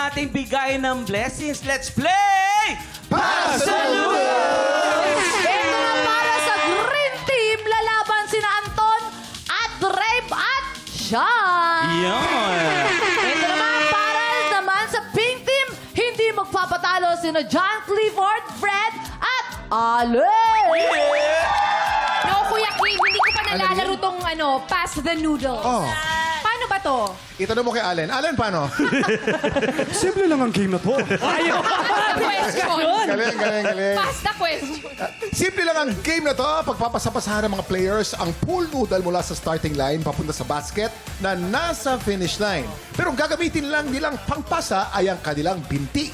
nating bigay ng blessings. Let's play! Para sa Noodles! Ito na para sa Green Team, lalaban sina Anton at Rave at Sean. Yan! Ito naman sa Pink Team, hindi magpapatalo sina John Clifford, Fred at Ale. No, Kuya Kim, hindi ko pa nalalaro tong Pass the Noodles. Oh. Paano ba to? Itanong mo kay Allen. Allen, paano? Simple lang ang game na to. Question. Galing. Pass the question. Simple lang ang game na to. Pagpapasapasahan ng mga players ang pool noodle mula sa starting line papunta sa basket na nasa finish line. Pero ang gagamitin lang nilang pangpasa ay ang kanilang binti.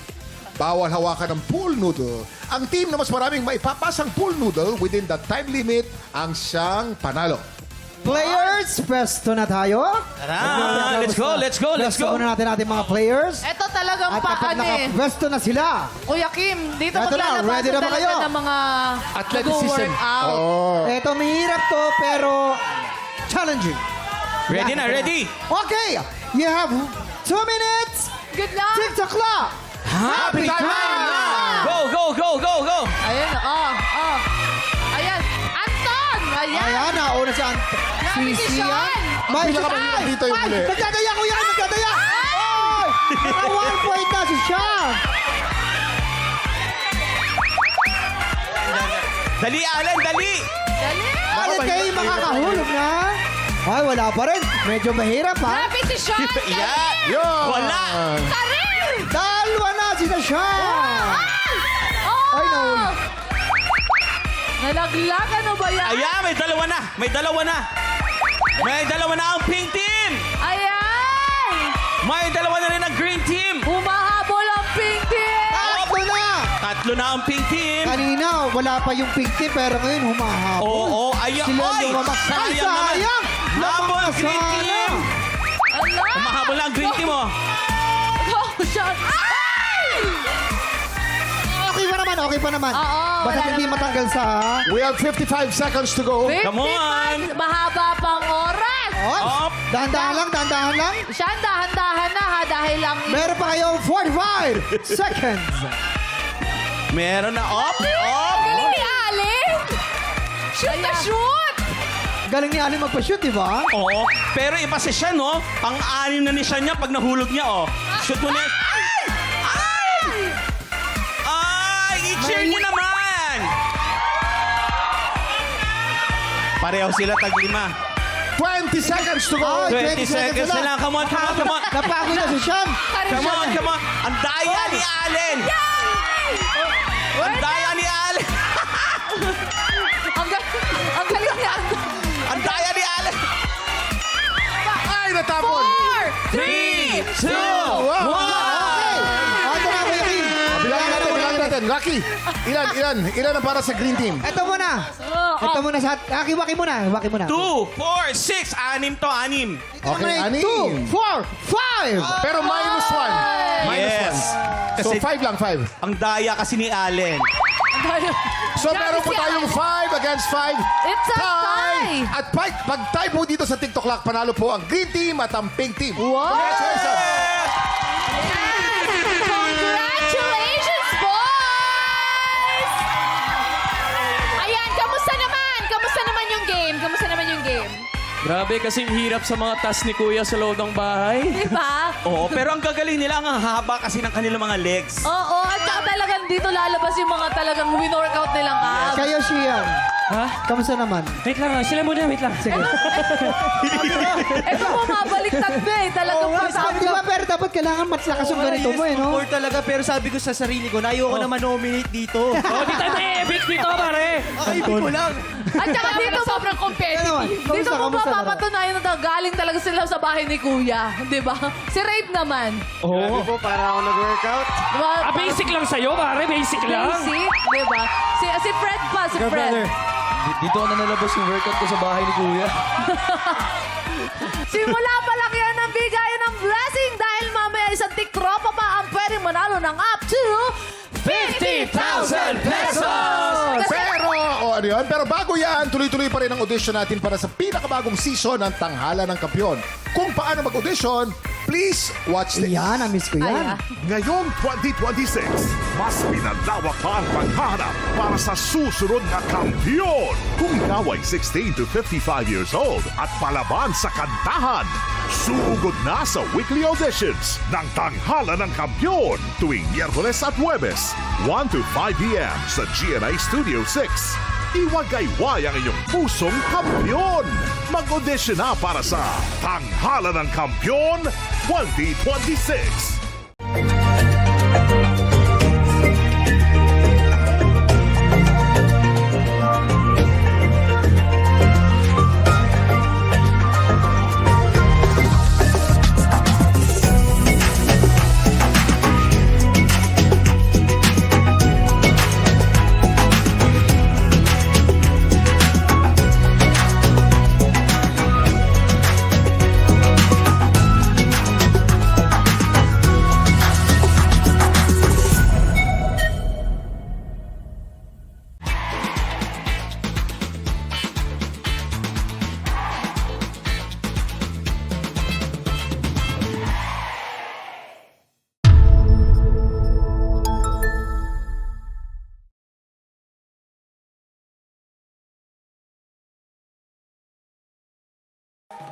Bawal hawakan ng pool noodle. Ang team na mas maraming maipapasang pool noodle within the time limit ang siyang panalo. Players, pwesto na tayo. Tara! Let's go! Pwesto muna natin ating mga players. Ito talagang At kapag paano eh. nakapwesto na sila, Kuya Kim, dito Ito na, maglalabas ready na ba talaga kayo? ng mga Athleticism. nag-workout. Oh. eto mahirap to pero challenging. Ready na, ready! Okay, you have 2 minutes. Good luck! 6 o'clock. Happy time! Go! Ayan, Ayan, Anton! Ayan! Ayan, nauna si Grabe si Sean! May Pinakamahirap dito yung huli. Nagdadaya, kuya! Nagdadaya! Ay! Naka 1 point na si Sean. Dali, Alan! Dali! Dali! Alit kayo makakahulog na. Ay, wala pa rin. Medyo mahirap, ha? Grabe si Sean. Yan! Yun! Wala! Karir! Dalawa na si Sean. Oh! Ay, nahuli. Nalaglag, ano ba yan? Ayan, may dalawa na! May dalawa na ang pink team! Ayan! May dalawa na rin ang green team! Humahabol ang pink team! Tatlo na. Tatlo na ang pink team! Kanina, wala pa yung pink team, pero ngayon humahabol. Oo, ayan! Sila Oy! yung mamak- Ay, Sayang naman! sayang! Habol ang green Lamakasana. team! Ala! Humahabol na ang green team, oh! Go, Sean! Ay! Okay pa naman. Oo, Basta wala hindi naman. matanggal sa... We have 55 seconds to go. 55, Come on! Mahaba pang oras! Up! Dahan-dahan lang. Sean, dahan-dahan na ha, dahil lang... Meron pa kayong 45 seconds. Meron na, up! Galing ni Allen. Shoot na Ayan. shoot. Galing ni Ali magpa-shoot, di ba? Oo, pero iba si Sean, no? Pang-anim na ni Sean niya pag nahulog niya, oh. Shoot mo na. I-cheer niyo naman! Pareho sila tag-lima. 20 seconds to go. Ay, 20 seconds na lang. Come on. Napagod na si Sean. Come on. Ang daya ni Allen! Ang daya ni Allen! Ang galing niya. Ang daya ni Allen! Ay, natapon. 3, 2, 1! Okay. Ito na, Kuya Kim. Bilangin natin. Rocky, ilan ang para sa green team? Ito muna. Ito muna sa... Waki muna. 2, 4, 6. Anim to, anim. Okay, ani. 2, 4, 5. Pero minus 1. Minus Yes. 1. So, Kasi 5 lang, 5. ang daya kasi ni Allen. So, meron po tayong 5 against 5. It's a tie. At pag tie po dito sa TikTok Lock, panalo po ang green team at ang pink team. Wow! Congratulations! Congratulations, boys! Ayan, kamusta naman yung game? Grabe, kasing hirap sa mga task ni Kuya sa loob ng bahay. Diba? Oo, pero ang gagaling nila, ang haba kasi ng kanilang mga legs. Oo, at saka talagang dito lalabas yung mga talagang win-workout nilang abs. Kayo, Sian. Ha? Kamusta naman? Wait lang, sila muna, wait lang. Sige. Ito mo, mabaliktad na eh. Talagang Di ba, pero dapat kailangan matlakas yung ganito mo, eh, no? Support talaga, pero sabi ko sa sarili ko na ayoko na manominate dito. Oh, di tayo na-epic dito, pare. Ibig ko lang. At saka dito mo, Sobrang competitive. Ano naman? dito mo Kamusta naman? mapapatunayan na galing talaga sila sa bahay ni Kuya. Di ba? Si Rape naman. Oo. po, para ako nag-workout. Diba? Basic lang sa'yo, pare. Basic lang. Basic, di ba? Si Fred pa, si Fred. Dito ako na nalabas yung workout ko sa bahay ni Kuya. Simula pa lang yan ang bigayan ng blessing dahil mamaya isang tiktropa pa ang pwedeng manalo ng up to 50,000 pesos! Pero, ano yun? Pero bago yan, tuloy-tuloy pa rin ang audition natin para sa pinakabagong season ng Tanghala ng Kampiyon. Kung paano mag-audition, Please watch this. Yan, na-miss ko yan. Ngayong 2026, mas pinalawak pa ang paghahanap para sa susunod na kampiyon. Kung ikaw ay 16 to 55 years old at palaban sa kantahan, sugod na sa weekly auditions ng Tanghala ng Kampiyon tuwing Miyerkules at Huwebes, 1 to 5 p.m. sa GMA Studio 6. Iwagayway ang iyong pusong kampiyon. Mag-audition na para sa Tanghala ng Kampiyon 2026.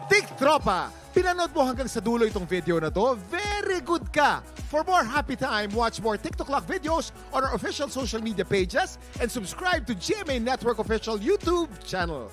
Tik Tropa! Pinanood mo hanggang sa dulo itong video na to? Very good ka! For more happy time, watch more TikTok Clock videos on our official social media pages and subscribe to GMA Network official YouTube channel.